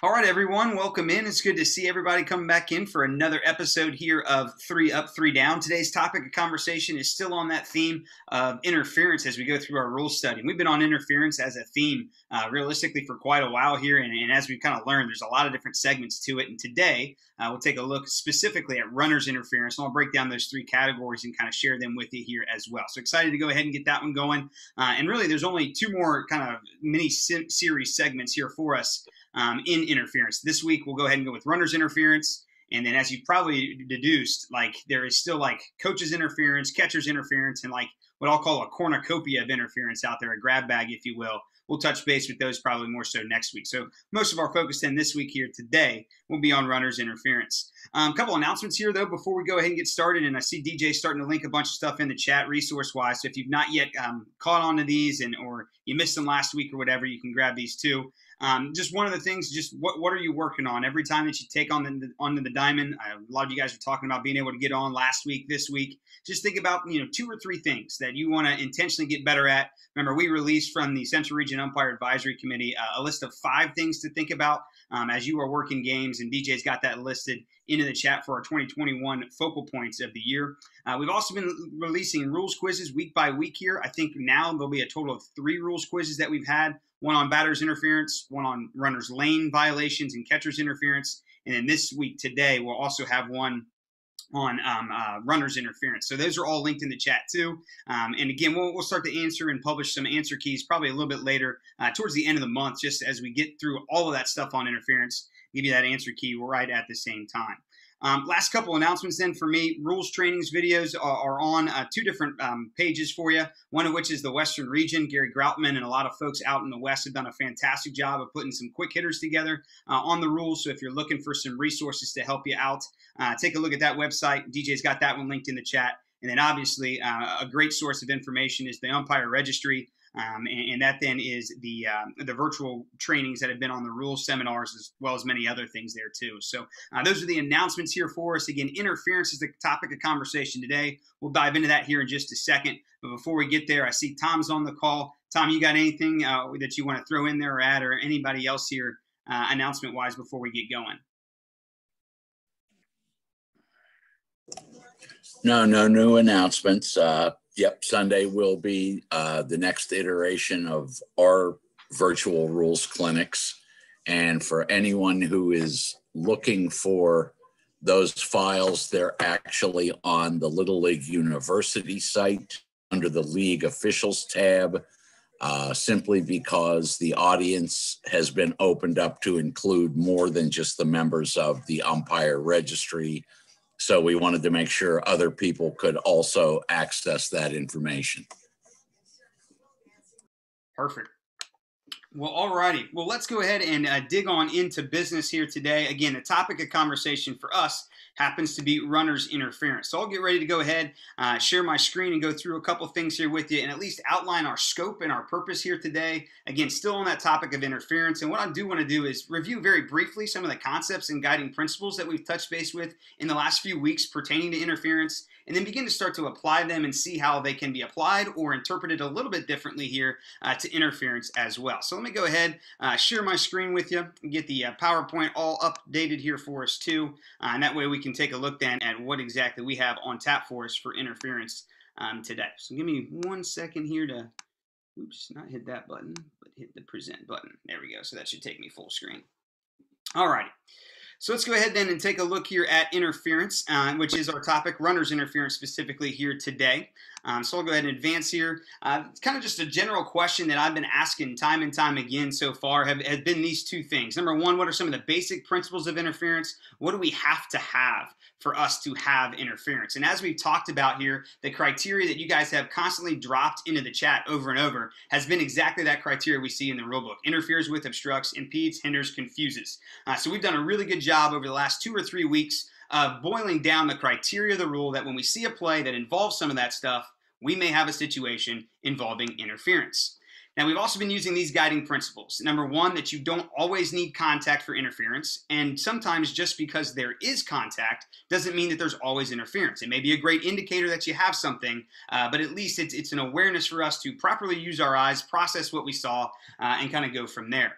All right, everyone, welcome in. It's good to see everybody coming back in for another episode here of 3 Up, 3 Down. Today's topic of conversation is still on that theme of interference as we go through our rules study. We've been on interference as a theme realistically for quite a while here, and as we've kind of learned, there's a lot of different segments to it. And today, we'll take a look specifically at runner's interference, and I'll break down those three categories and kind of share them with you here as well. So excited to go ahead and get that one going. And really, there's only two more kind of mini series segments here for us in interference. This week, we'll go ahead and go with runner's interference. And then as you've probably deduced, like there is still like coach's interference, catcher's interference, and like what I'll call a cornucopia of interference out there, a grab bag, if you will. We'll touch base with those probably more so next week. So most of our focus then this week here today will be on runner's interference. A couple announcements here, though, before we go ahead and get started. And I see DJ starting to link a bunch of stuff in the chat resource-wise. So if you've not yet caught on to these or you missed them last week or whatever, you can grab these too. Just one of the things, just what are you working on? Every time that you take on onto the diamond, a lot of you guys are talking about being able to get on last week, this week. Just think about, two or three things that you want to intentionally get better at. Remember, we released from the Central Region Umpire Advisory Committee a list of 5 things to think about as you are working games, and DJ's got that listed into the chat for our 2021 focal points of the year. We've also been releasing rules quizzes week by week here. I think now there'll be a total of 3 rules quizzes that we've had. One on batter's interference, one on runner's lane violations and catcher's interference. And then this week today, we'll also have one on runner's interference. So those are all linked in the chat too. And again, we'll start to answer and publish some answer keys probably a little bit later towards the end of the month, just as we get through all of that stuff on interference, give you that answer key right at the same time. Last couple announcements then for me. Rules trainings videos are on 2 different pages for you, one of which is the Western region. Gary Groutman and a lot of folks out in the West have done a fantastic job of putting some quick hitters together on the rules. So if you're looking for some resources to help you out, take a look at that website. DJ's got that one linked in the chat. And then obviously a great source of information is the umpire registry. And that then is the virtual trainings that have been on the rules seminars, as well as many other things there too. So those are the announcements here for us. Again, interference is the topic of conversation today. We'll dive into that here in just a second. But before we get there, I see Tom's on the call. Tom, you got anything that you want to throw in there or add, or anybody else here announcement-wise before we get going? No new announcements. Yep, Sunday will be the next iteration of our virtual rules clinics. And for anyone who is looking for those files, they're actually on the Little League University site under the League Officials tab, simply because the audience has been opened up to include more than just the members of the umpire registry. So we wanted to make sure other people could also access that information. Perfect. Well, all righty. Well, let's go ahead and dig on into business here today. Again, the topic of conversation for us happens to be runner's interference. So I'll get ready to go ahead, share my screen and go through a couple things here with you and at least outline our scope and our purpose here today. Again, still on that topic of interference. And what I do want to do is review very briefly some of the concepts and guiding principles that we've touched base with in the last few weeks pertaining to interference, and then begin to start to apply them and see how they can be applied or interpreted a little bit differently here to interference as well. So let me go ahead, share my screen with you, and get the PowerPoint all updated here for us too. And that way we can take a look then at what exactly we have on tap for us for interference today. So give me 1 second here to, oops, not hit that button, but hit the present button. There we go. So that should take me full screen. All righty. So let's go ahead then and take a look here at interference, which is our topic, runner's interference specifically here today. So I'll go ahead and advance here. It's kind of just a general question that I've been asking time and time again so far has been these 2 things. Number 1, what are some of the basic principles of interference? What do we have to have for us to have interference? And as we've talked about here, the criteria that you guys have constantly dropped into the chat over and over has been exactly that criteria we see in the rulebook. Interferes with, obstructs, impedes, hinders, confuses. So we've done a really good job over the last 2 or 3 weeks of boiling down the criteria of the rule that when we see a play that involves some of that stuff, we may have a situation involving interference. Now, we've also been using these guiding principles. Number 1, that you don't always need contact for interference. And sometimes just because there is contact doesn't mean that there's always interference. It may be a great indicator that you have something, but at least it's an awareness for us to properly use our eyes, process what we saw, and kind of go from there.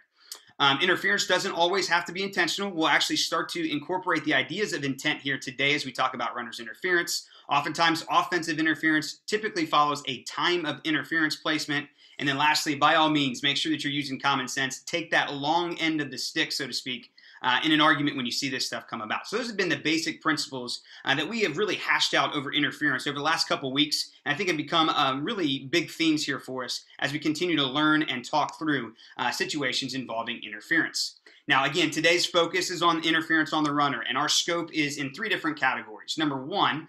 Interference doesn't always have to be intentional. We'll actually start to incorporate the ideas of intent here today as we talk about runner's interference. Oftentimes, offensive interference typically follows a time of interference placement. And then lastly, by all means, make sure that you're using common sense. Take that long end of the stick, so to speak, in an argument when you see this stuff come about. So those have been the basic principles that we have really hashed out over interference over the last couple of weeks. And I think have become really big themes here for us as we continue to learn and talk through situations involving interference. Now, again, today's focus is on interference on the runner, and our scope is in 3 different categories. Number 1,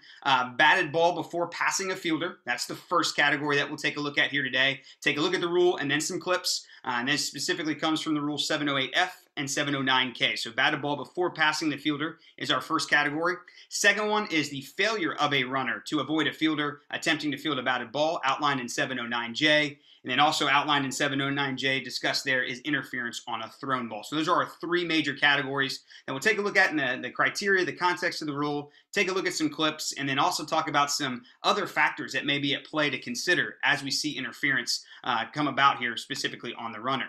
batted ball before passing a fielder. That's the first category that we'll take a look at here today. Take a look at the rule and then some clips. And this specifically comes from the rule 708F and 709K. So batted ball before passing the fielder is our first category. Second one is the failure of a runner to avoid a fielder attempting to field a batted ball, outlined in 709J. And then also outlined in 709J, discussed there, is interference on a thrown ball. So those are our 3 major categories that we'll take a look at in the criteria, the context of the rule, take a look at some clips, and then also talk about some other factors that may be at play to consider as we see interference come about here, specifically on the runner.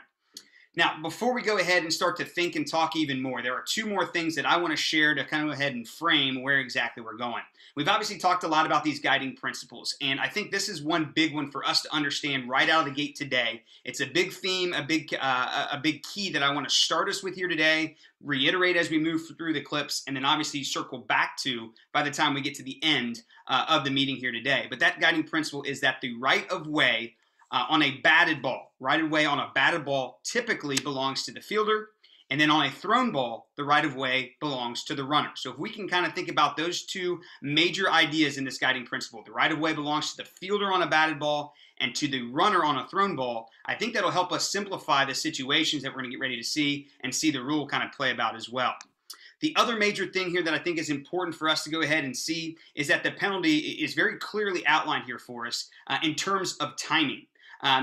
Now, before we go ahead and start to think and talk even more, there are 2 more things that I want to share to kind of go ahead and frame where exactly we're going. We've obviously talked a lot about these guiding principles, and I think this is one big one for us to understand right out of the gate today. It's a big theme, a big key that I want to start us with here today, reiterate as we move through the clips, and then obviously circle back to by the time we get to the end of the meeting here today. But that guiding principle is that the right of way on a batted ball, right of way on a batted ball typically belongs to the fielder, and then on a thrown ball, the right of way belongs to the runner. So if we can kind of think about those 2 major ideas in this guiding principle, the right of way belongs to the fielder on a batted ball and to the runner on a thrown ball, I think that'll help us simplify the situations that we're going to get ready to see and see the rule kind of play about as well. The other major thing here that I think is important for us to go ahead and see is that the penalty is very clearly outlined here for us in terms of timing.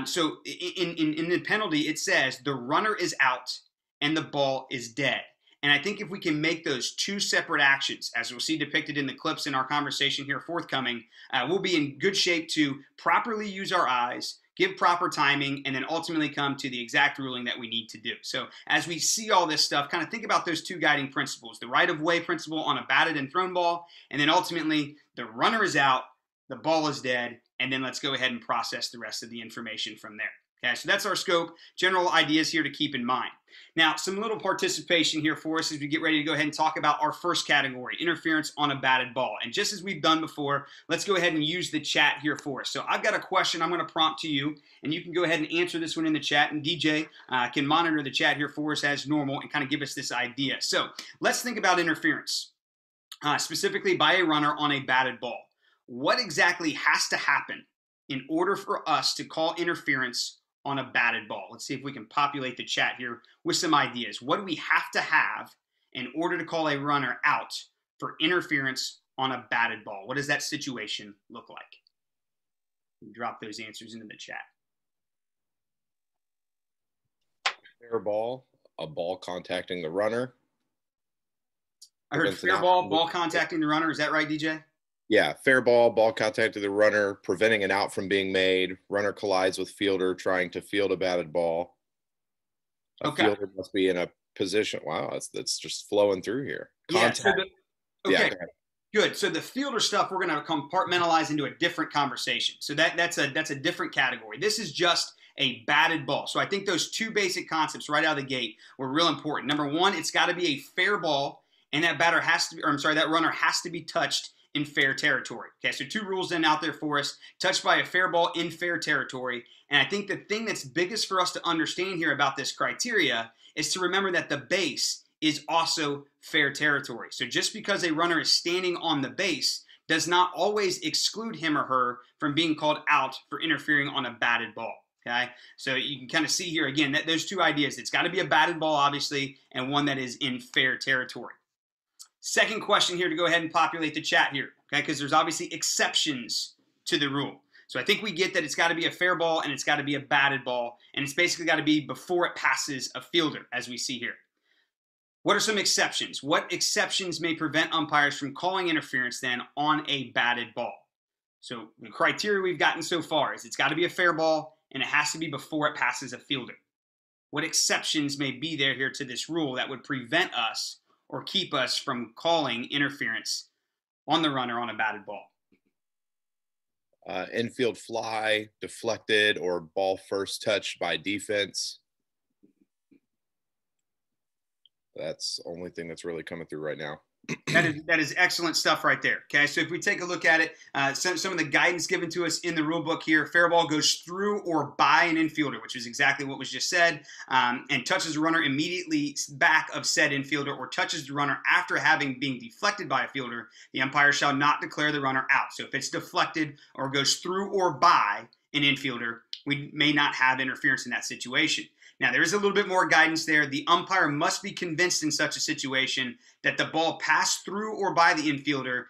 So in the penalty, it says the runner is out and the ball is dead. And I think if we can make those 2 separate actions, as we'll see depicted in the clips in our conversation here forthcoming, we'll be in good shape to properly use our eyes, give proper timing, and then ultimately come to the exact ruling that we need to do. So as we see all this stuff, kind of think about those 2 guiding principles, the right-of-way principle on a batted and thrown ball, and then ultimately the runner is out, the ball is dead, and then let's go ahead and process the rest of the information from there. Okay, so that's our scope, general ideas here to keep in mind. Now, some little participation here for us as we get ready to go ahead and talk about our first category, interference on a batted ball. And just as we've done before, let's go ahead and use the chat here for us. So I've got a question I'm going to prompt to you, and you can go ahead and answer this one in the chat, and DJ can monitor the chat here for us as normal and kind of give us this idea. So let's think about interference, specifically by a runner on a batted ball. What exactly has to happen in order for us to call interference on a batted ball? Let's see if we can populate the chat here with some ideas. What do we have to have in order to call a runner out for interference on a batted ball? What does that situation look like? Drop those answers into the chat. Fair ball, a ball contacting the runner. I heard fair ball, ball contacting the runner. Is that right, DJ? Yeah, fair ball, ball contact to the runner, preventing an out from being made. Runner collides with fielder trying to field a batted ball. Fielder must be in a position. Wow, that's just flowing through here. Contact. Yeah, good. So the fielder stuff we're going to compartmentalize into a different conversation. So that's a different category. This is just a batted ball. So I think those 2 basic concepts right out of the gate were real important. Number 1, it's got to be a fair ball, and that batter has to be, that runner has to be touched in fair territory. Okay, so 2 rules then out there for us. Touched by a fair ball in fair territory. And I think the thing that's biggest for us to understand here about this criteria is to remember that the base is also fair territory. So just because a runner is standing on the base does not always exclude him or her from being called out for interfering on a batted ball. Okay, so you can kind of see here again that those 2 ideas. It's got to be a batted ball, obviously, and one that is in fair territory. Second question here to go ahead and populate the chat here, okay, because there's obviously exceptions to the rule. So I think we get that it's got to be a fair ball and it's got to be a batted ball, and it's basically got to be before it passes a fielder, as we see here. What are some exceptions? What exceptions may prevent umpires from calling interference then on a batted ball? So the criteria we've gotten so far is it's got to be a fair ball and it has to be before it passes a fielder. what exceptions may be there here to this rule that would prevent us or keep us from calling interference on the runner on a batted ball. Infield fly, deflected, or ball first touched by defense. That's the only thing that's really coming through right now. That is excellent stuff right there. Okay, so if we take a look at it, some of the guidance given to us in the rule book here, fair ball goes through or by an infielder, which is exactly what was just said, and touches the runner immediately back of said infielder, or touches the runner after having been deflected by a fielder, the umpire shall not declare the runner out. So if it's deflected or goes through or by an infielder, we may not have interference in that situation. Now, there is a little bit more guidance there. The umpire must be convinced in such a situation that the ball passed through or by the infielder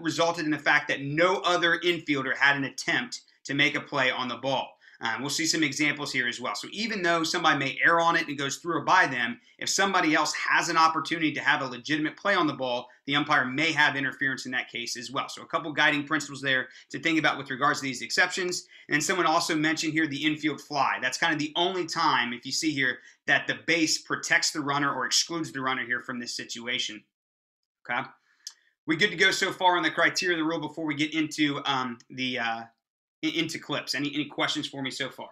resulted in the fact that no other infielder had an attempt to make a play on the ball. We'll see some examples here as well. So even though somebody may err on it and it goes through or by them, if somebody else has an opportunity to have a legitimate play on the ball, the umpire may have interference in that case as well. So a couple guiding principles there to think about with regards to these exceptions. And then someone also mentioned here the infield fly. That's kind of the only time, if you see here, that the base protects the runner or excludes the runner here from this situation. Okay? We good to go so far on the criteria of the rule before we get into into clips. Any questions for me so far?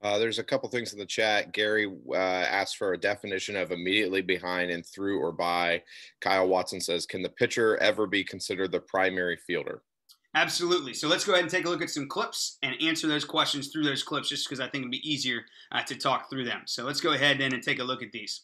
There's a couple things in the chat. Gary asked for a definition of immediately behind and through or by. Kyle Watson says, can the pitcher ever be considered the primary fielder? Absolutely. So let's go ahead and take a look at some clips and answer those questions through those clips, just because I think it'd be easier to talk through them. So let's go ahead then and take a look at these.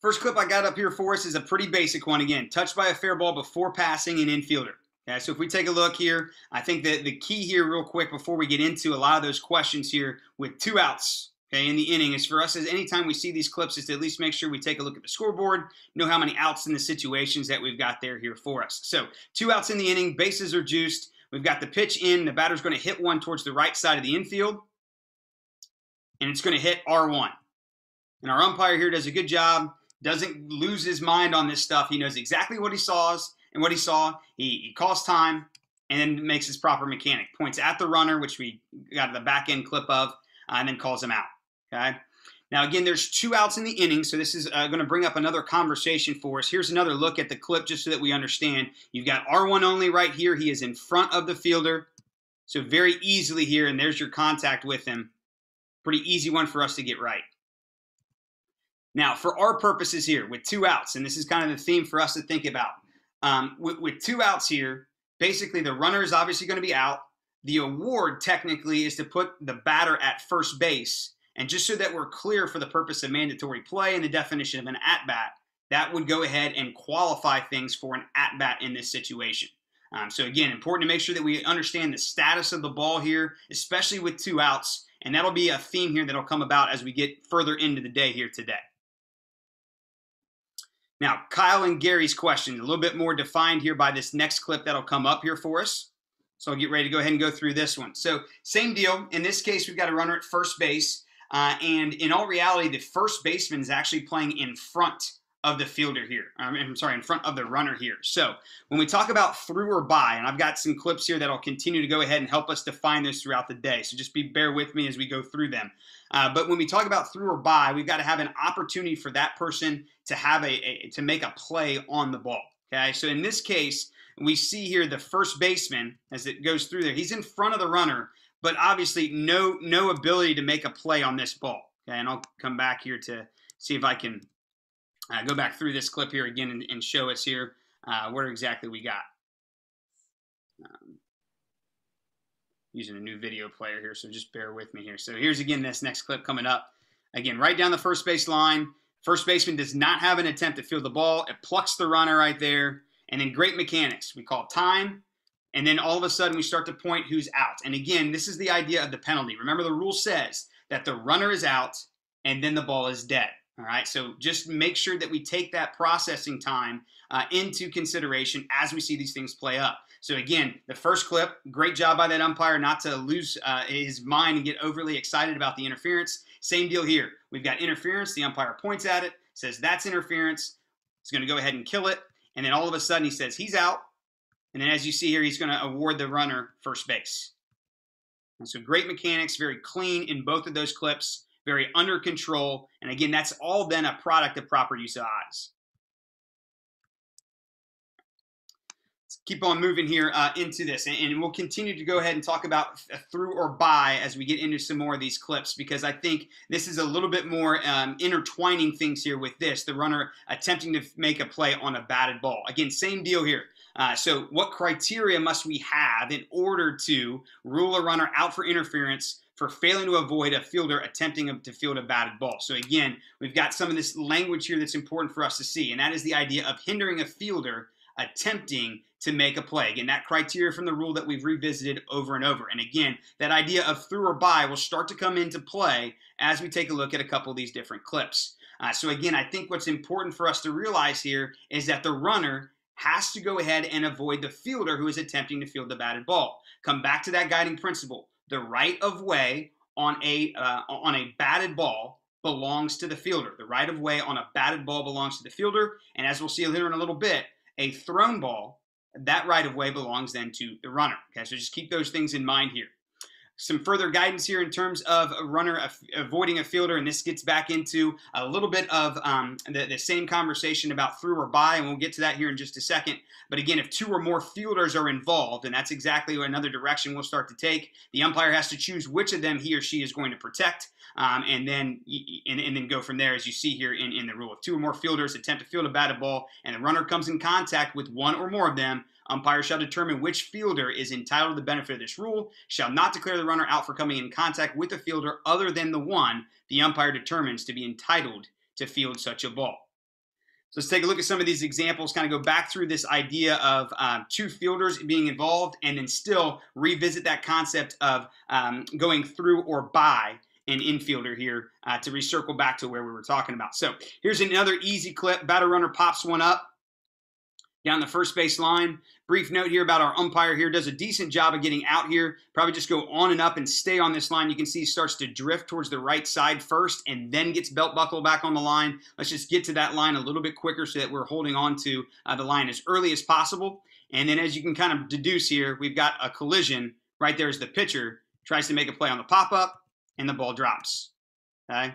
First clip I got up here for us is a pretty basic one. Again, touched by a fair ball before passing an infielder. Okay, so if we take a look here, I think that the key here real quick before we get into a lot of those questions here with 2 outs, okay, in the inning is for us is anytime we see these clips is to at least make sure we take a look at the scoreboard, know how many outs in the situations that we've got there here for us. So 2 outs in the inning, bases are juiced. We've got the pitch in. The batter's going to hit one towards the right side of the infield, and it's going to hit R1. And our umpire here does a good job, doesn't lose his mind on this stuff. He knows exactly what he saw. And what he saw, he calls time and then makes his proper mechanic. Points at the runner, which we got the back end clip of, and then calls him out. Okay. Now, again, there's 2 outs in the inning, so this is going to bring up another conversation for us. Here's another look at the clip just so that we understand. You've got R1 only right here. He is in front of the fielder. So very easily here, and there's your contact with him. Pretty easy one for us to get right. Now, for our purposes here, with 2 outs, and this is kind of the theme for us to think about. With 2 outs here, basically the runner is obviously going to be out. The award technically is to put the batter at first base. And just so that we're clear for the purpose of mandatory play and the definition of an at-bat, that would go ahead and qualify things for an at-bat in this situation. So again, important to make sure that we understand the status of the ball here, especially with 2 outs. And that'll be a theme here that'll come about as we get further into the day here today. Now, Kyle and Gary's question, a little bit more defined here by this next clip that'll come up here for us. So I'll get ready to go ahead and go through this one. So same deal. In this case, we've got a runner at first base. And in all reality, the first baseman is actually playing in front of the fielder here. I'm sorry, in front of the runner here. So when we talk about through or by, and I've got some clips here that'll continue to go ahead and help us define this throughout the day. So just bear with me as we go through them. But when we talk about through or by, we've got to have an opportunity for that person to have to make a play on the ball. Okay, so in this case, we see here the first baseman as it goes through there. He's in front of the runner, but obviously no ability to make a play on this ball. Okay, and I'll come back here to see if I can go back through this clip here again and show us here where exactly we got. Using a new video player here, so just bear with me here. So here's again this next clip coming up. Again, right down the first base line. First baseman does not have an attempt to field the ball. It plucks the runner right there. And then great mechanics. We call time. And then all of a sudden we start to point who's out. And again, this is the idea of the penalty. Remember, the rule says that the runner is out and then the ball is dead. All right, so just make sure that we take that processing time into consideration as we see these things play up. So again, the first clip, great job by that umpire not to lose his mind and get overly excited about the interference. Same deal here. We've got interference. The umpire points at it, says that's interference. He's going to go ahead and kill it. And then all of a sudden he says he's out. And then as you see here, he's going to award the runner first base. And so great mechanics, very clean in both of those clips, very under control. And again, that's all then a product of proper use of eyes. Let's keep on moving here into this. And we'll continue to go ahead and talk about through or by as we get into some more of these clips, because I think this is a little bit more intertwining things here with this, the runner attempting to make a play on a batted ball. Again, same deal here. So what criteria must we have in order to rule a runner out for interference for failing to avoid a fielder attempting to field a batted ball? So again, we've got some of this language here that's important for us to see, and that is the idea of hindering a fielder attempting to make a play. Again, that criteria from the rule that we've revisited over and over. And again, that idea of through or by will start to come into play as we take a look at a couple of these different clips. So again, I think what's important for us to realize here is that the runner has to go ahead and avoid the fielder who is attempting to field the batted ball. Come back to that guiding principle. The right of way on a batted ball belongs to the fielder. The right of way on a batted ball belongs to the fielder. And as we'll see here in a little bit, a thrown ball, that right of way belongs then to the runner. Okay, so just keep those things in mind here. Some further guidance here in terms of a runner avoiding a fielder, and this gets back into a little bit of the same conversation about through or by, and we'll get to that here in just a second. But again, if two or more fielders are involved, and that's exactly another direction we'll start to take, the umpire has to choose which of them he or she is going to protect, and then go from there, as you see here in the rule. If two or more fielders attempt to field a batted ball and the runner comes in contact with one or more of them, umpire shall determine which fielder is entitled to the benefit of this rule, shall not declare the runner out for coming in contact with a fielder other than the one the umpire determines to be entitled to field such a ball. So let's take a look at some of these examples, kind of go back through this idea of two fielders being involved, and then still revisit that concept of going through or by an infielder here to recircle back to where we were talking about. So here's another easy clip. Batter runner pops one up down the first base line. Brief note here about our umpire here. Does a decent job of getting out here. Probably just go on and up and stay on this line. You can see he starts to drift towards the right side first and then gets belt buckle back on the line. Let's just get to that line a little bit quicker so that we're holding on to the line as early as possible. And then as you can kind of deduce here, we've got a collision. Right there is the pitcher. Tries to make a play on the pop-up, and the ball drops. Okay?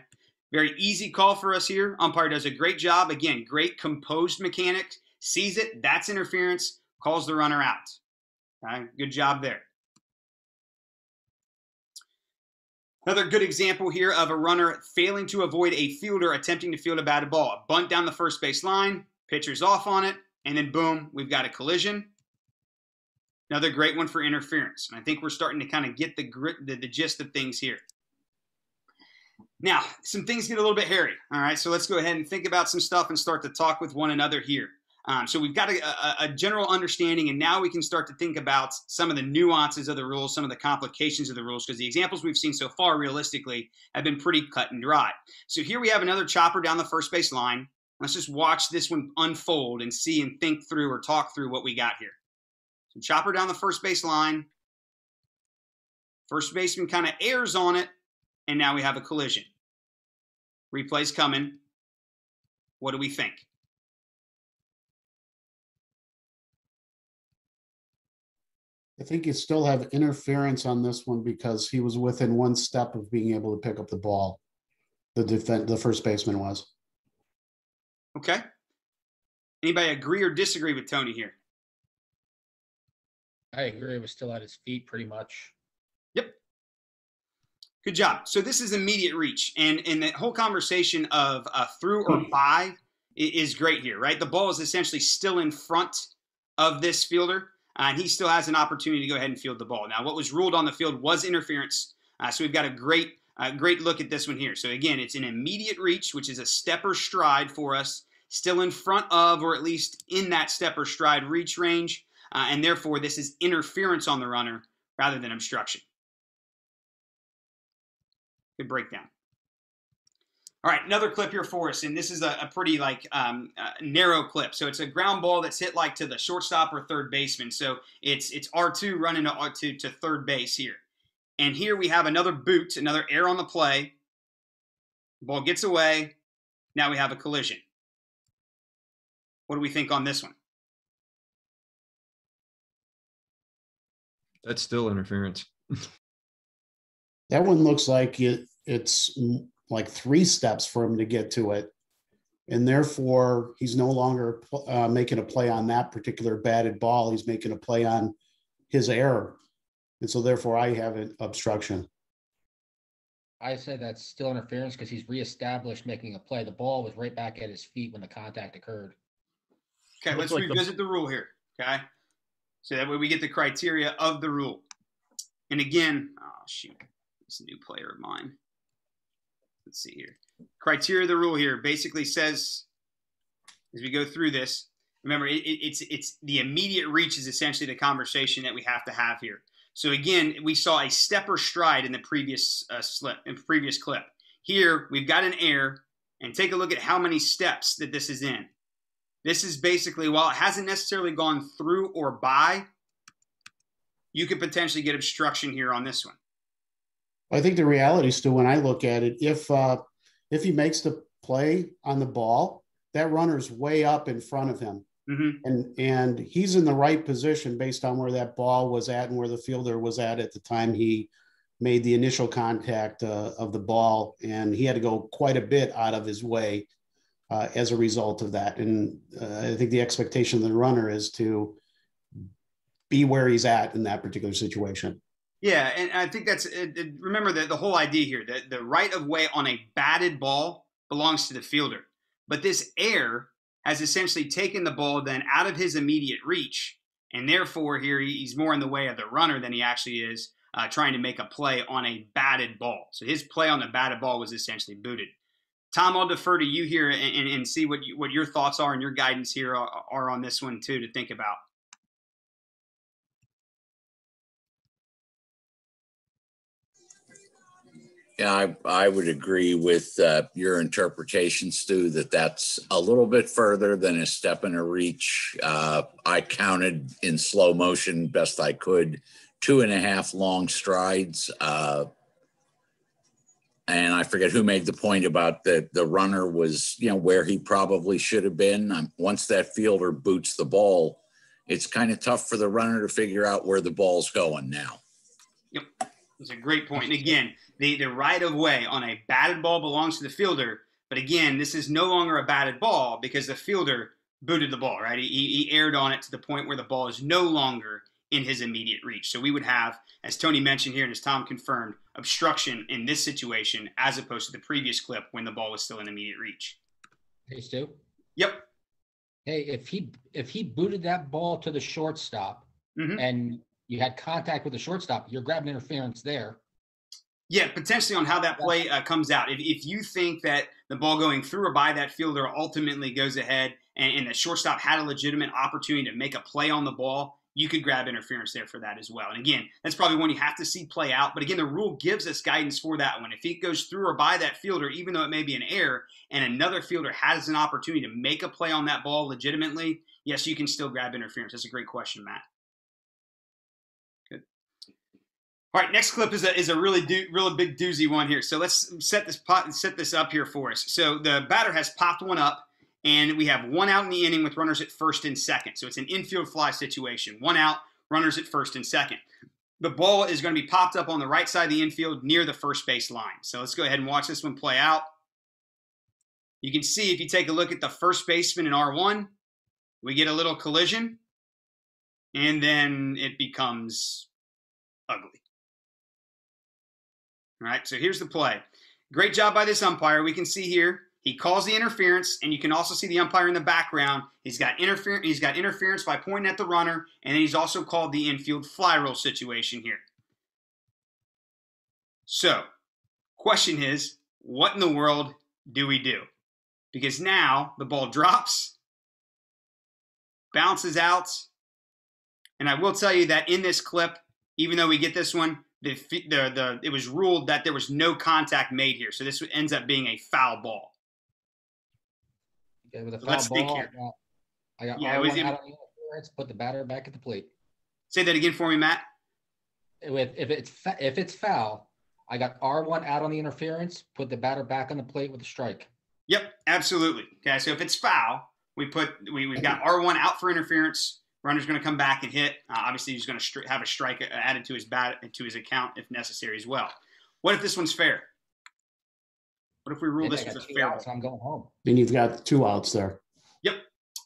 Very easy call for us here. Umpire does a great job. Again, great composed mechanics. Sees it, that's interference, calls the runner out. Okay, good job there. Another good example here of a runner failing to avoid a fielder attempting to field a batted ball. A bunt down the first base line, pitcher's off on it, and then boom, we've got a collision. Another great one for interference. And I think we're starting to kind of get the gist of things here. Now, some things get a little bit hairy. All right, so let's go ahead and think about some stuff and start to talk with one another here. So we've got a general understanding, and now we can start to think about some of the nuances of the rules, some of the complications of the rules, because the examples we've seen so far, realistically, have been pretty cut and dry. So here we have another chopper down the first base line. Let's just watch this one unfold and see and think through or talk through what we got here. So chopper down the first base line. First baseman kind of airs on it, and now we have a collision. Replay's coming. What do we think? I think you still have interference on this one because he was within one step of being able to pick up the ball. The first baseman was. Okay. Anybody agree or disagree with Tony here? I agree. It was still at his feet pretty much. Yep. Good job. So this is immediate reach. And the whole conversation of through or by is great here, right? The ball is essentially still in front of this fielder. And he still has an opportunity to go ahead and field the ball. Now, what was ruled on the field was interference. So we've got a great look at this one here. So again, it's an immediate reach, which is a step or stride for us, still in front of, or at least in that step or stride reach range. And therefore, this is interference on the runner rather than obstruction. Good breakdown. All right, another clip here for us, and this is a pretty narrow clip. So it's a ground ball that's hit to the shortstop or third baseman. So it's R2 running to R2 to third base here. And here we have another boot, another error on the play. Ball gets away. Now we have a collision. What do we think on this one? That's still interference. That one looks like it's like 3 steps for him to get to it. And therefore, he's no longer making a play on that particular batted ball. He's making a play on his error. And so therefore, I have an obstruction. I say that's still interference because he's reestablished making a play. The ball was right back at his feet when the contact occurred. Okay, let's revisit the rule here, okay? So that way we get the criteria of the rule. And again, oh, shoot, it's a new player of mine. Let's see here. Criteria of the rule here basically says, as we go through this, remember, it's the immediate reach is essentially the conversation that we have to have here. So again, we saw a step or stride in the previous clip. Here, we've got an error, and take a look at how many steps that this is in. This is basically, while it hasn't necessarily gone through or by, you could potentially get obstruction here on this one. I think the reality, Stu, when I look at it, if he makes the play on the ball, that runner's way up in front of him. Mm-hmm. And he's in the right position based on where that ball was at and where the fielder was at the time he made the initial contact of the ball. And he had to go quite a bit out of his way as a result of that. And I think the expectation of the runner is to be where he's at in that particular situation. Yeah, and I think that's remember the whole idea here, that the right of way on a batted ball belongs to the fielder. But this error has essentially taken the ball then out of his immediate reach, and therefore here he's more in the way of the runner than he actually is trying to make a play on a batted ball. So his play on the batted ball was essentially booted. Tom, I'll defer to you here and see what your thoughts are and your guidance here are on this one too to think about. Yeah, I would agree with your interpretation, Stu, that's a little bit further than a step and a reach. I counted in slow motion best I could, 2.5 long strides. And I forget who made the point about the runner was, where he probably should have been. Once that fielder boots the ball, it's kind of tough for the runner to figure out where the ball's going now. Yep. That's a great point. And again, the right of way on a batted ball belongs to the fielder. But again, this is no longer a batted ball because the fielder booted the ball, right? He aired on it to the point where the ball is no longer in his immediate reach. So we would have, as Tony mentioned here and as Tom confirmed, obstruction in this situation as opposed to the previous clip when the ball was still in immediate reach. Hey, Stu? Yep. Hey, if he booted that ball to the shortstop and you had contact with the shortstop, you're grabbing interference there. Yeah, potentially on how that play comes out. If you think that the ball going through or by that fielder ultimately goes ahead and the shortstop had a legitimate opportunity to make a play on the ball, you could grab interference there for that as well. And again, that's probably one you have to see play out. But again, the rule gives us guidance for that one. If it goes through or by that fielder, even though it may be an error, and another fielder has an opportunity to make a play on that ball legitimately, yes, you can still grab interference. That's a great question, Matt. All right, next clip is a really big doozy one here. So let's set this up here for us. So the batter has popped one up, and we have one out in the inning with runners at first and second. So it's an infield fly situation. One out, runners at first and second. The ball is going to be popped up on the right side of the infield near the first base line. So let's go ahead and watch this one play out. You can see if you take a look at the first baseman in R1, we get a little collision, and then it becomes ugly. All right, so here's the play. Great job by this umpire. We can see here he calls the interference, and you can also see the umpire in the background. He's got interference by pointing at the runner, and then he's also called the infield fly roll situation here. So, question is, what in the world do we do? Because now the ball drops, bounces out, and I will tell you that in this clip, even though we get this one, it was ruled that there was no contact made here. So this ends up being a foul ball. Okay, with a foul Let's ball, think here. I got R1 out on the interference, put the batter back at the plate. Say that again for me, Matt. If it's foul, I got R1 out on the interference, put the batter back on the plate with a strike. Yep, absolutely. Okay, so if it's foul, we've got R1 out for interference. Runner's going to come back and hit. Obviously, he's going to have a strike added to his account if necessary as well. What if this one's fair? What if we rule this as a fair ball? I'm going home. Then you've got 2 outs there. Yep.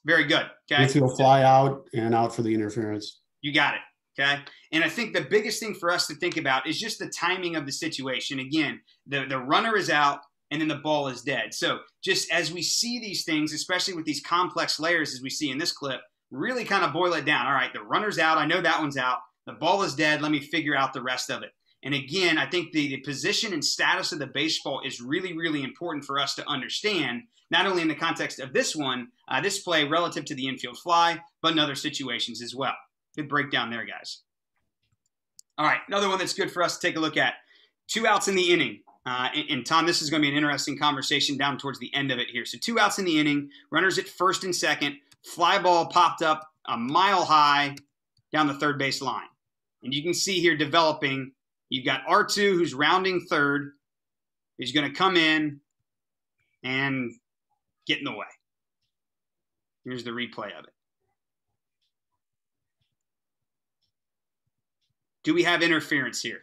Very good. Okay. If you'll fly out and out for the interference. You got it. Okay. And I think the biggest thing for us to think about is just the timing of the situation. Again, the runner is out and then the ball is dead. So just as we see these things, especially with these complex layers as we see in this clip, really kind of boil it down. All right, the runner's out. I know that one's out. The ball is dead. Let me figure out the rest of it. And again, I think the position and status of the baseball is really, really important for us to understand, not only in the context of this one, this play relative to the infield fly, but in other situations as well. Good breakdown there, guys. All right, another one that's good for us to take a look at. 2 outs in the inning. And Tom, this is going to be an interesting conversation down towards the end of it here. So 2 outs in the inning, runners at first and second, fly ball popped up a mile high down the third base line. And you can see here developing, you've got R2 who's rounding third. He's going to come in and get in the way. Here's the replay of it. Do we have interference here?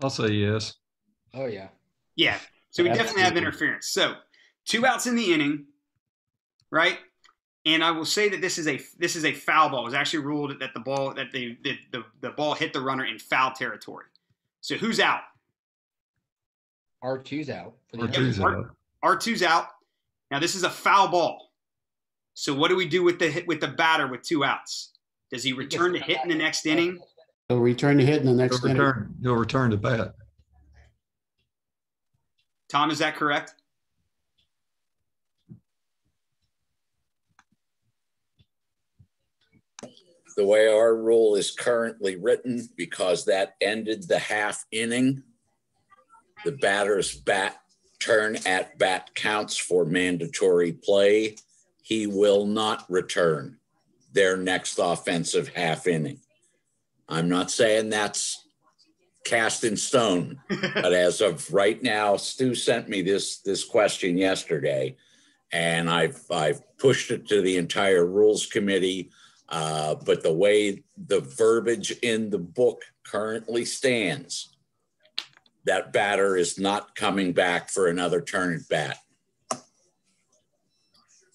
I'll say yes. Oh, yeah. Yeah. So we definitely have interference. So 2 outs in the inning, right? And I will say that this is a foul ball. It was actually ruled that the ball hit the runner in foul territory. So who's out? R2's out. R2's out. Now this is a foul ball. So what do we do with the batter with 2 outs? Does he return to hit in the next inning? He'll return to hit in the next inning. He'll return to bat. Tom, is that correct? The way our rule is currently written, because that ended the half inning, the batter's turn at bat counts for mandatory play. He will not return their next offensive half inning. I'm not saying that's cast in stone, but as of right now, Stu sent me this question yesterday, and I've pushed it to the entire rules committee. But the way the verbiage in the book currently stands, that batter is not coming back for another turn at bat.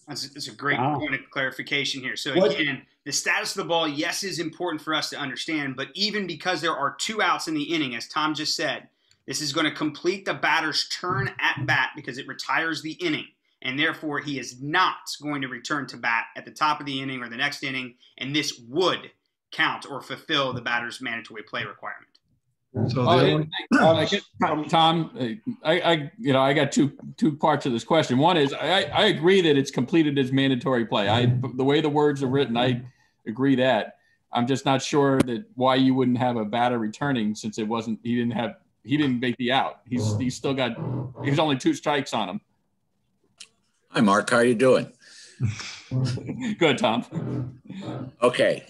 That's a great point of clarification here. So again, the status of the ball, yes, is important for us to understand, but even because there are 2 outs in the inning, as Tom just said, this is going to complete the batter's turn at bat because it retires the inning. And therefore, he is not going to return to bat at the top of the inning or the next inning, and this would count or fulfill the batter's mandatory play requirement. So Tom, I got two parts of this question. One is I agree that it's completed as mandatory play. The way the words are written, I agree that. I'm just not sure that why you wouldn't have a batter returning since it wasn't. He didn't make the out. He's still got. There's only 2 strikes on him. Hi, Mark. How are you doing? Good, Tom. Okay.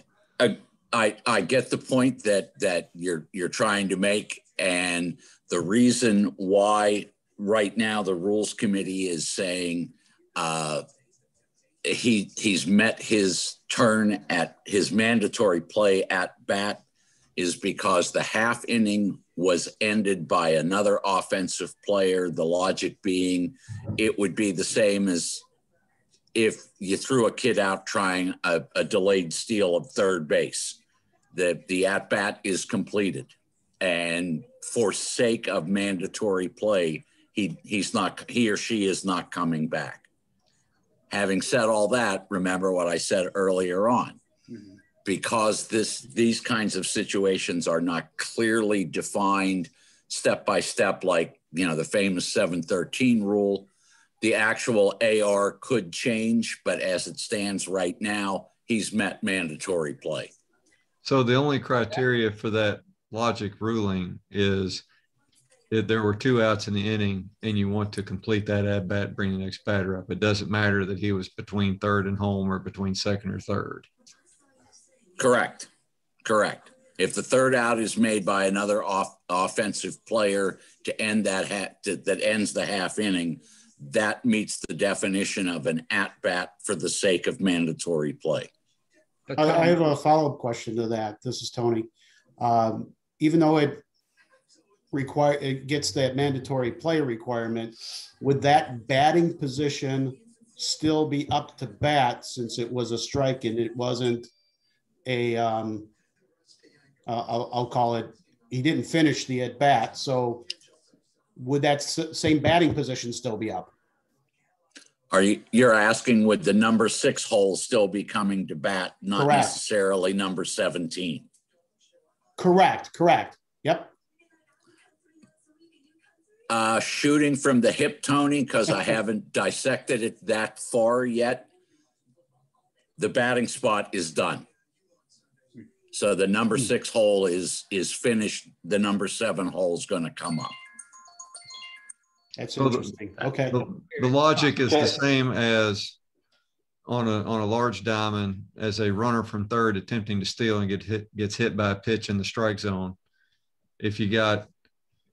I get the point that you're trying to make, and the reason why right now the rules committee is saying he's met his turn at his mandatory play at bat is because the half inning was ended by another offensive player. The logic being it would be the same as if you threw a kid out trying a delayed steal of third base. The at-bat is completed. And for sake of mandatory play, he or she is not coming back. Having said all that, remember what I said earlier on. Mm-hmm. Because these kinds of situations are not clearly defined step by step, like the famous 713 rule, the actual AR could change, but as it stands right now, he's met mandatory play. So the only criteria for that logic ruling is if there were 2 outs in the inning and you want to complete that at bat, bring the next batter up. It doesn't matter that he was between third and home or between second or third. Correct. If the third out is made by another offensive player to end that ends the half inning, that meets the definition of an at bat for the sake of mandatory play. I have a follow-up question to that. This is Tony. even though it gets that mandatory play requirement, would that batting position still be up to bat since it was a strike and it wasn't a I'll call it, he didn't finish the at bat. So would that same batting position still be up? You're asking, would the number 6 hole still be coming to bat, not Correct. necessarily number 17? Correct. Yep. Shooting from the hip, Tony, because I haven't dissected it that far yet. The batting spot is done. So the number 6 hole is finished. The number 7 hole is going to come up. That's interesting. Okay. The logic is the same as on a large diamond as a runner from third attempting to steal and gets hit by a pitch in the strike zone. If you got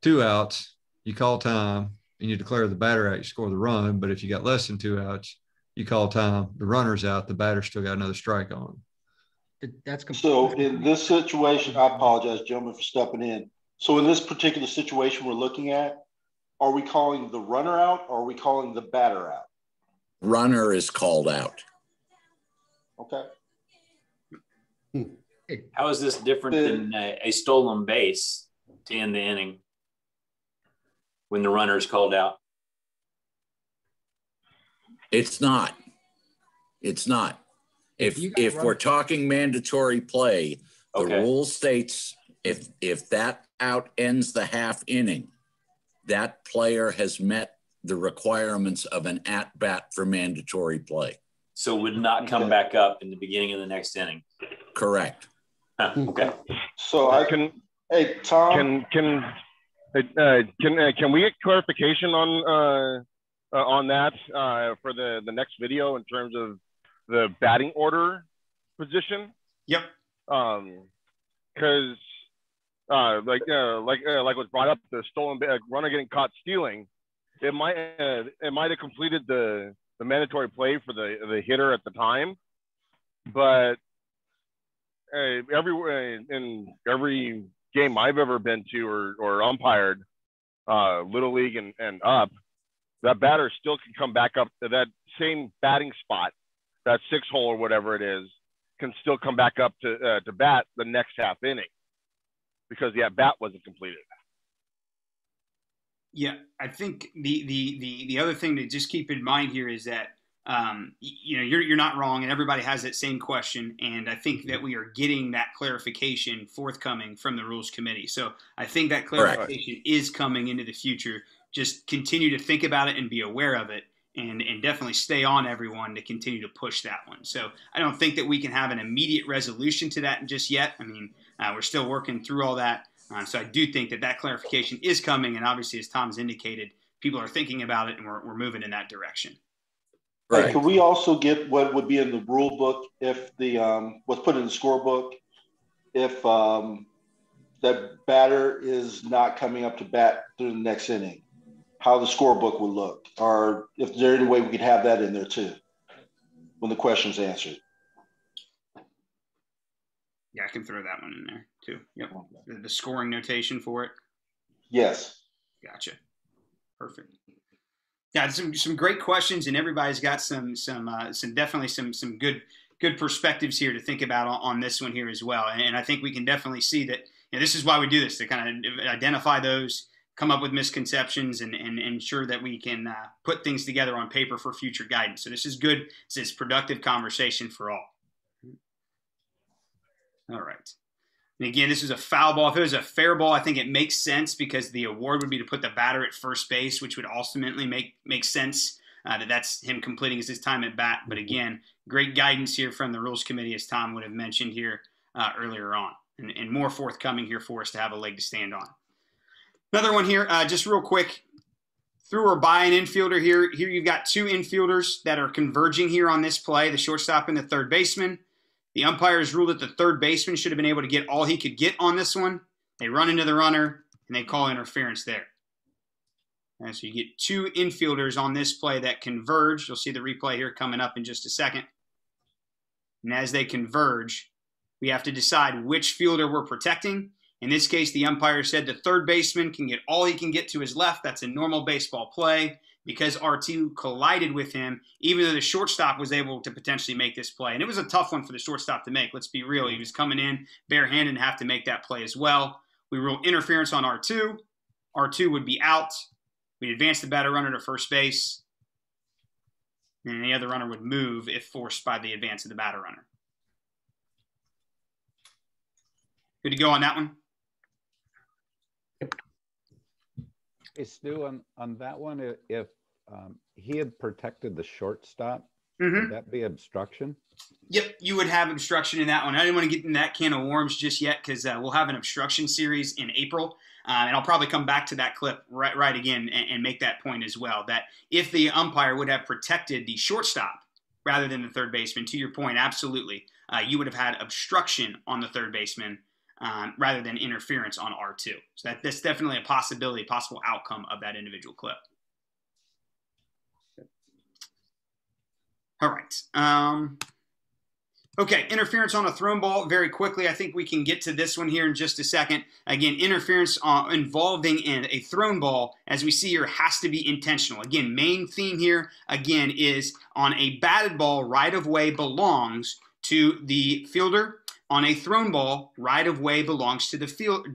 2 outs, you call time and you declare the batter out, you score the run. But if you got less than 2 outs, you call time, the runner's out, the batter still got another strike on. That's so in this situation, I apologize, gentlemen, for stepping in. So in this particular situation we're looking at, are we calling the runner out or are we calling the batter out? Runner is called out. Okay. How is this different than a stolen base to end the inning when the runner is called out? It's not. It's not. If we're talking mandatory play, the rule states if that out ends the half inning, that player has met the requirements of an at-bat for mandatory play. So would not come back up in the beginning of the next inning. Correct. Okay. So I can. Hey, Tom. Can we get clarification on that for the next video in terms of the batting order position? Yep. Because like was brought up, the stolen runner getting caught stealing, it might have completed the mandatory play for the hitter at the time, but in every game I've ever been to or umpired, little league and up, that batter still can come back up to that same batting spot, that 6 hole or whatever it is, can still come back up to bat the next half inning because the at bat wasn't completed. Yeah, I think the other thing to just keep in mind here is that you're not wrong, and everybody has that same question, and I think that we are getting that clarification forthcoming from the Rules Committee. So I think that clarification is coming into the future. Just continue to think about it and be aware of it, and definitely stay on everyone to continue to push that one. So I don't think that we can have an immediate resolution to that just yet. I mean, we're still working through all that. So I do think that clarification is coming, and obviously, as Tom's indicated, people are thinking about it, and we're moving in that direction. Right. Hey, could we also get what would be in the rule book if the what's put in the scorebook if that batter is not coming up to bat through the next inning, how the scorebook would look, or if there's any way we could have that in there too when the question's answered? Yeah, I can throw that one in there too. Yep. The scoring notation for it. Yes. Gotcha. Perfect. Yeah, some great questions, and everybody's got some definitely some good perspectives here to think about on this one here as well. And I think we can definitely see that this is why we do this, to kind of identify those, come up with misconceptions, and ensure that we can put things together on paper for future guidance. So this is good. This is productive conversation for all. All right. And again, this is a foul ball. If it was a fair ball, I think it makes sense because the award would be to put the batter at first base, which would ultimately make sense. That's him completing his time at bat. But again, great guidance here from the Rules Committee, as Tom would have mentioned here earlier on, and more forthcoming here for us to have a leg to stand on. Another one here, just real quick. Through or by an infielder here. Here you've got 2 infielders that are converging here on this play, the shortstop and the third baseman. The umpires ruled that the third baseman should have been able to get all he could get on this one. They run into the runner, and they call interference there. And so you get 2 infielders on this play that converge. You'll see the replay here coming up in just a second. And as they converge, we have to decide which fielder we're protecting In this case, the umpire said the third baseman can get all he can get to his left. That's a normal baseball play because R2 collided with him, even though the shortstop was able to potentially make this play. And it was a tough one for the shortstop to make. Let's be real. He was coming in barehanded and have to make that play as well. We rule interference on R2. R2 would be out. We'd advance the batter runner to first base. And the other runner would move if forced by the advance of the batter runner. Good to go on that one? Hey, Stu, on that one, if he had protected the shortstop, mm-hmm. would that be obstruction? Yep, you would have obstruction in that one. I didn't want to get in that can of worms just yet because we'll have an obstruction series in April. And I'll probably come back to that clip right again and make that point as well, that if the umpire would have protected the shortstop rather than the third baseman, to your point, absolutely, you would have had obstruction on the third baseman rather than interference on R2. So that's definitely a possibility, possible outcome of that individual clip. All right. Okay, interference on a thrown ball very quickly. I think we can get to this one here in just a second. Again, interference involving in a thrown ball, as we see here, has to be intentional. Again, main theme here, again, is on a batted ball, right of way belongs to the fielder. On a thrown ball, right of way belongs to the field.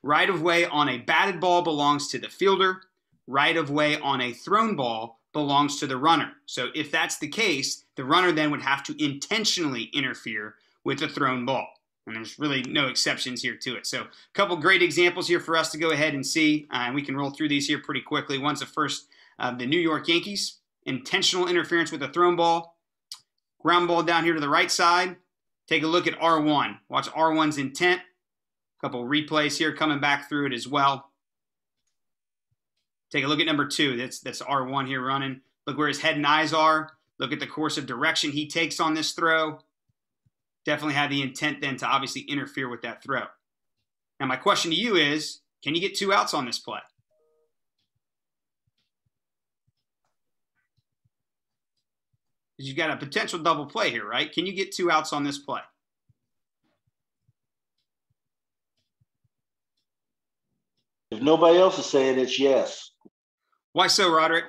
Right of way on a batted ball belongs to the fielder. Right of way on a thrown ball belongs to the runner. So if that's the case, the runner then would have to intentionally interfere with the thrown ball. And there's really no exceptions here to it. So a couple great examples here for us to go ahead and see. And we can roll through these here pretty quickly. One's the first, the New York Yankees. Intentional interference with a thrown ball. Ground ball down here to the right side. Take a look at R1. Watch R1's intent. A couple replays here coming back through it as well. Take a look at number 2. That's R1 here running. Look where his head and eyes are. Look at the course of direction he takes on this throw. Definitely had the intent then to obviously interfere with that throw. Now my question to you is, can you get 2 outs on this play? Because you've got a potential double play here, right? Can you get 2 outs on this play? If nobody else is saying it's yes. Why so, Roderick?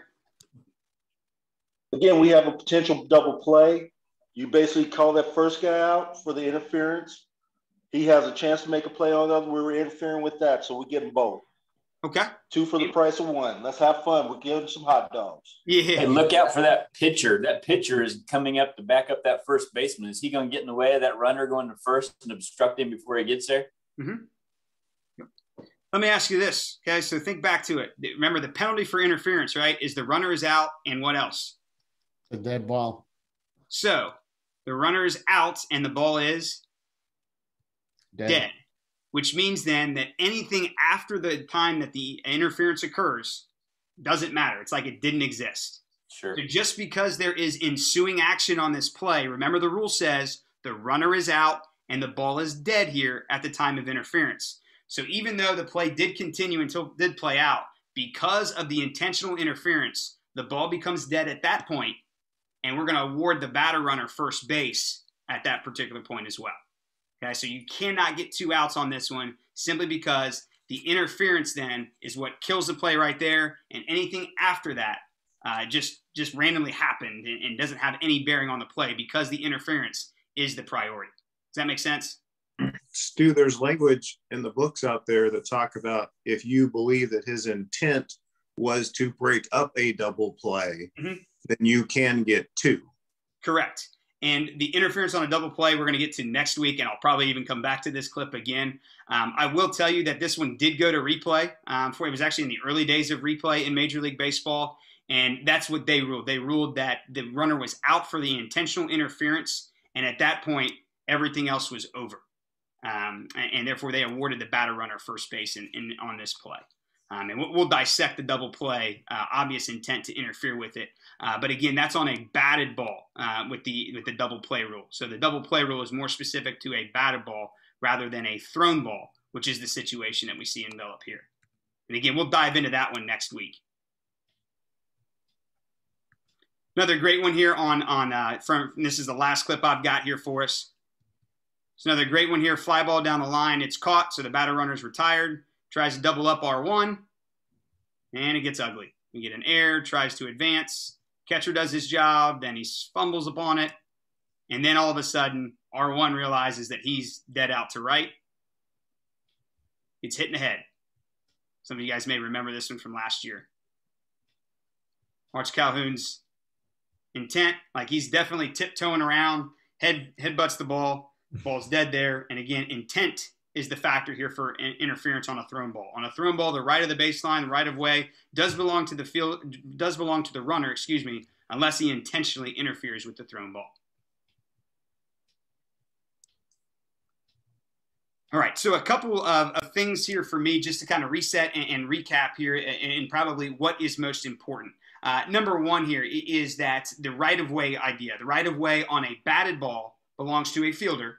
Again, we have a potential double play. You basically call that first guy out for the interference. He has a chance to make a play on the other. We were interfering with that, so we get them both. Okay. 2 for the price of 1. Let's have fun. We're giving some hot dogs. Yeah. Hey, look out for that pitcher. That pitcher is coming up to back up that first baseman. Is he going to get in the way of that runner going to first and obstruct him before he gets there? Mm-hmm. Let me ask you this, okay? So think back to it. Remember, the penalty for interference, right, is the runner is out and what else? A dead ball. So the runner is out and the ball is dead, which means then that anything after the time that the interference occurs doesn't matter. It's like it didn't exist. Sure. So just because there is ensuing action on this play, remember the rule says the runner is out and the ball is dead here at the time of interference. So even though the play did continue until it did play out, because of the intentional interference, the ball becomes dead at that point, and we're going to award the batter runner first base at that particular point as well. Okay, so you cannot get 2 outs on this one simply because the interference then is what kills the play right there, and anything after that just randomly happened and doesn't have any bearing on the play because the interference is the priority. Does that make sense? Stu, there's language in the books out there that talk about if you believe that his intent was to break up a double play, mm-hmm. then you can get 2. Correct. And the interference on a double play we're going to get to next week, and I'll probably even come back to this clip again. I will tell you that this one did go to replay. It was actually in the early days of replay in Major League Baseball, and that's what they ruled. They ruled that the runner was out for the intentional interference, and at that point, everything else was over. And therefore, they awarded the batter runner first base on this play. And we'll dissect the double play, obvious intent to interfere with it. But again, that's on a batted ball with the double play rule. So the double play rule is more specific to a batted ball rather than a thrown ball, which is the situation that we see envelop here. And again, we'll dive into that one next week. Another great one here from this is the last clip I've got here for us. It's another great one here. Fly ball down the line. It's caught, so the batter runner's retired. Tries to double up R1, and it gets ugly. We get an error, tries to advance. Catcher does his job, then he fumbles upon it. And then all of a sudden, R1 realizes that he's dead out to right. It's hit in the head. Some of you guys may remember this one from last year. Watch Calhoun's intent. Like, he's definitely tiptoeing around, headbutts the ball. Ball's dead there. And again, intent is the factor here for interference on a thrown ball. On a thrown ball, the right of the baseline, the right of way, does belong to the runner, unless he intentionally interferes with the thrown ball. All right, so a couple of things here for me just to kind of reset and recap here and probably what is most important. Number one here is that the right-of-way idea. The right-of-way on a batted ball belongs to a fielder,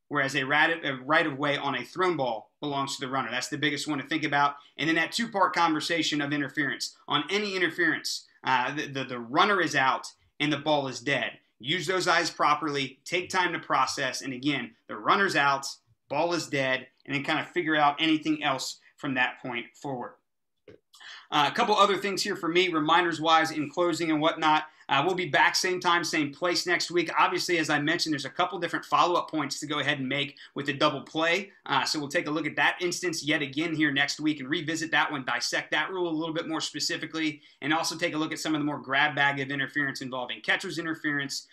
whereas a right-of-way on a thrown ball belongs to the runner. That's the biggest one to think about. And then that two-part conversation of interference. On any interference, the runner is out and the ball is dead. Use those eyes properly, take time to process, and again, the runner's out, ball is dead, and then kind of figure out anything else from that point forward. A couple other things here for me, reminders-wise in closing and whatnot. We'll be back same time, same place next week. Obviously, as I mentioned, there's a couple different follow-up points to go ahead and make with the double play. So we'll take a look at that instance yet again here next week and revisit that one, dissect that rule a little bit more specifically, and also take a look at some of the more grab bag of interference involving catcher's interference,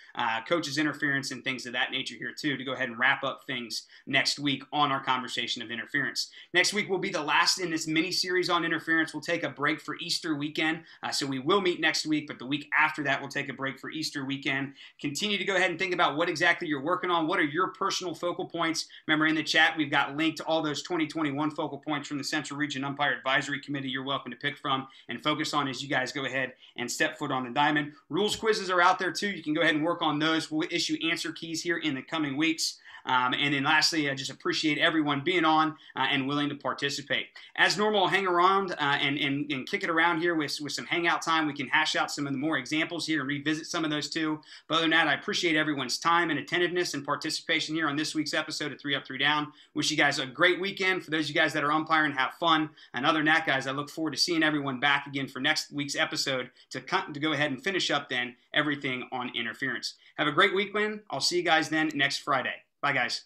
coach's interference, and things of that nature here too, to go ahead and wrap up things next week on our conversation of interference. Next week will be the last in this mini-series on interference. We'll take a break for Easter weekend. So we will meet next week, but the week after that, we'll take a break for Easter weekend. Continue to go ahead and think about what exactly you're working on. What are your personal focal points? Remember, in the chat, we've got linked to all those 2021 focal points from the Central Region Umpire Advisory Committee you're welcome to pick from and focus on as you guys go ahead and step foot on the diamond. Rules quizzes are out there too. You can go ahead and work on those. We'll issue answer keys here in the coming weeks. And then lastly, I just appreciate everyone being on and willing to participate. As normal, I'll hang around and kick it around here with some hangout time. We can hash out some of the more examples here and revisit some of those too. But other than that, I appreciate everyone's time and attentiveness and participation here on this week's episode of 3 Up, 3 Down. Wish you guys a great weekend. For those of you guys that are umpiring, have fun. And other than that, guys, I look forward to seeing everyone back again for next week's episode to go ahead and finish up then everything on interference. Have a great weekend. I'll see you guys then next Friday. Bye, guys.